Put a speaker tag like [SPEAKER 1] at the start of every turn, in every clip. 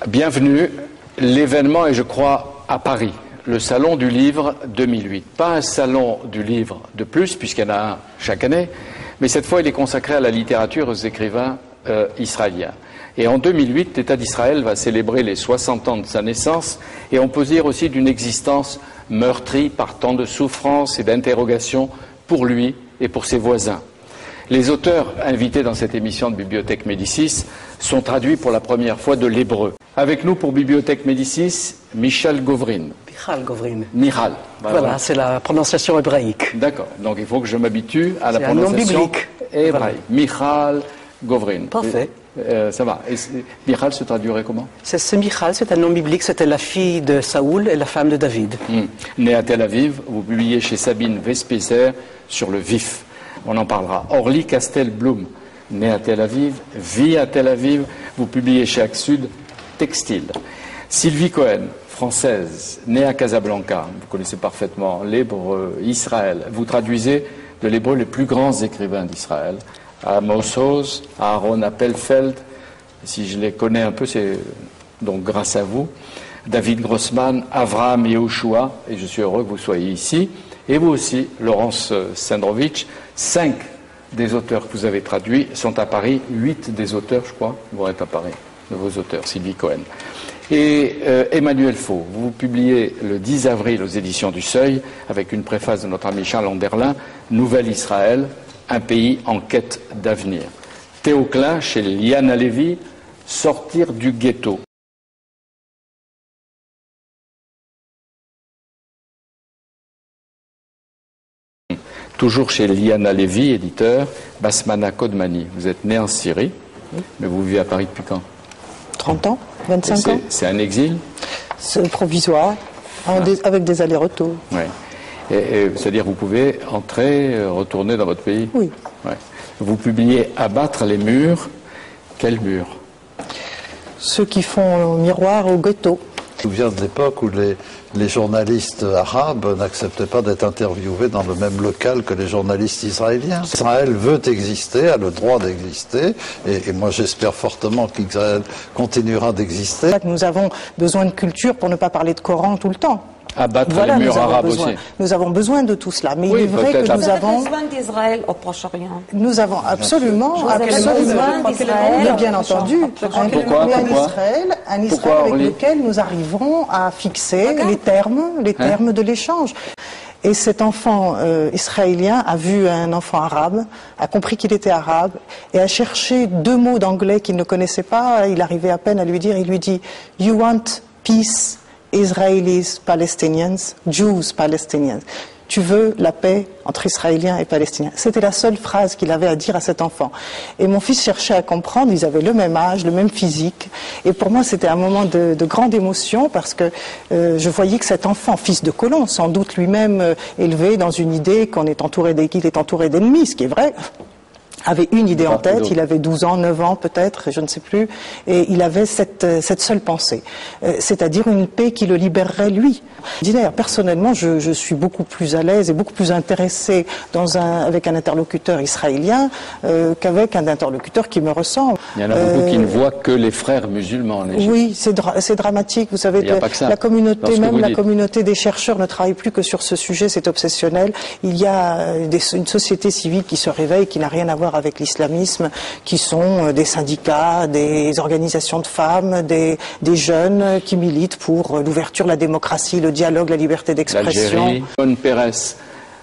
[SPEAKER 1] Bienvenue. L'événement est, je crois, à Paris, le Salon du Livre 2008. Pas un Salon du Livre de plus, puisqu'il y en a un chaque année, mais cette fois, il est consacré à la littérature et aux écrivains israéliens. Et en 2008, l'État d'Israël va célébrer les 60 ans de sa naissance, et on peut dire aussi d'une existence meurtrie par tant de souffrances et d'interrogations pour lui et pour ses voisins. Les auteurs invités dans cette émission de Bibliothèque Médicis sont traduits pour la première fois de l'hébreu. Avec nous pour Bibliothèque Médicis, Michal Govrin.
[SPEAKER 2] Michal Govrin.
[SPEAKER 1] Michal.
[SPEAKER 2] Voilà, c'est la prononciation hébraïque.
[SPEAKER 1] D'accord, donc il faut que je m'habitue à la prononciation hébraïque. Voilà. Michal Govrin.
[SPEAKER 2] Parfait.
[SPEAKER 1] Ça va. Et Michal se traduirait comment?
[SPEAKER 2] C'est Michal, c'est un nom biblique, c'était la fille de Saoul et la femme de David.
[SPEAKER 1] Née à Tel Aviv, vous publiez chez Sabine Vespézer sur le vif. On en parlera. Orly Castel-Blum, née à Tel Aviv, vit à Tel Aviv, vous publiez chez Axe-Sud, Textile. Sylvie Cohen, française, née à Casablanca, vous connaissez parfaitement l'hébreu, Israël. Vous traduisez de l'hébreu les plus grands écrivains d'Israël. Amos Oz, Aaron Appelfeld, si je les connais un peu, c'est donc grâce à vous. David Grossman, Avraham Yehoshua, et je suis heureux que vous soyez ici. Et vous aussi, Laurence Sendrovitch, 5 des auteurs que vous avez traduits sont à Paris, 8 des auteurs, je crois, vont être à Paris, de vos auteurs, Sylvie Cohen. Et Emmanuel Faux, vous publiez le 10 avril aux éditions du Seuil, avec une préface de notre ami Charles Anderlin, Nouvelle Israël, un pays en quête d'avenir. Théo Klein, chez Liane Lévy, Sortir du ghetto. Toujours chez Liana Lévy, éditeur, Basmana Kodmani. Vous êtes né en Syrie, mais vous vivez à Paris depuis quand?
[SPEAKER 3] 30 ans, 25 ans.
[SPEAKER 1] C'est un exil?
[SPEAKER 3] C'est provisoire, avec des allers-retours.
[SPEAKER 1] Oui. C'est-à-dire vous pouvez entrer, retourner dans votre pays?
[SPEAKER 3] Oui.
[SPEAKER 1] Ouais. Vous publiez Abattre les murs. Quels murs?
[SPEAKER 3] Ceux qui font miroir au ghetto.
[SPEAKER 4] Je me souviens de l'époque où les journalistes arabes n'acceptaient pas d'être interviewés dans le même local que les journalistes israéliens. Israël veut exister, a le droit d'exister, et moi j'espère fortement qu'Israël continuera d'exister.
[SPEAKER 3] Nous avons besoin de culture pour ne pas parler de Coran tout le temps.
[SPEAKER 1] Abattre les murs arabes aussi.
[SPEAKER 3] Nous avons besoin de tout cela, mais
[SPEAKER 1] oui,
[SPEAKER 3] il est vrai que nous avons
[SPEAKER 5] besoin d'Israël au Proche-Orient.
[SPEAKER 3] Nous avons absolument
[SPEAKER 5] d'Israël,
[SPEAKER 3] bien entendu,
[SPEAKER 1] Pourquoi
[SPEAKER 3] un Israël avec lequel nous arriverons à fixer les termes de l'échange. Et cet enfant israélien a vu un enfant arabe, a compris qu'il était arabe, et a cherché 2 mots d'anglais qu'il ne connaissait pas. Il arrivait à peine à lui dire, il lui dit « You want peace ?» Israélis, Palestinians, Jews, Palestinians. Tu veux la paix entre Israéliens et Palestiniens. C'était la seule phrase qu'il avait à dire à cet enfant. Et mon fils cherchait à comprendre, ils avaient le même âge, le même physique. Et pour moi, c'était un moment de grande émotion parce que je voyais que cet enfant, fils de colon, sans doute lui-même élevé dans une idée qu'il est entouré d'ennemis, ce qui est vrai, avait une idée en tête, il avait 12 ans, 9 ans peut-être, je ne sais plus, et il avait cette seule pensée, c'est-à-dire une paix qui le libérerait lui. D'ailleurs, personnellement, je suis beaucoup plus à l'aise et beaucoup plus intéressée avec un interlocuteur israélien qu'avec un interlocuteur qui me ressemble.
[SPEAKER 1] Il y en a beaucoup qui ne voient que les frères musulmans en Égypte.
[SPEAKER 3] Oui, c'est dramatique, vous savez, la communauté des chercheurs ne travaille plus que sur ce sujet, c'est obsessionnel. Il y a une société civile qui se réveille, qui n'a rien à voir avec l'islamisme, qui sont des syndicats, des organisations de femmes, des jeunes qui militent pour l'ouverture, la démocratie, le dialogue, la liberté d'expression.
[SPEAKER 1] L'Algérie, Shimon Peres,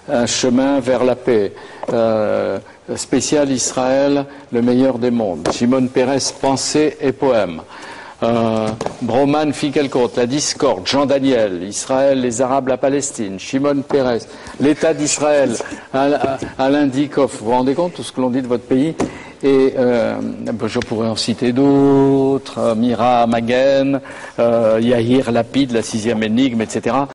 [SPEAKER 1] un chemin vers la paix, spécial Israël, le meilleur des mondes. Shimon Peres, pensée et poème. Broman Finkielkraut, la discorde, Jean Daniel, Israël, les Arabes, la Palestine, Shimon Peres, l'État d'Israël, Alain Dikoff. Vous vous rendez compte tout ce que l'on dit de votre pays? Et je pourrais en citer d'autres, Mira Magen, Yair Lapid, la 6e énigme, etc.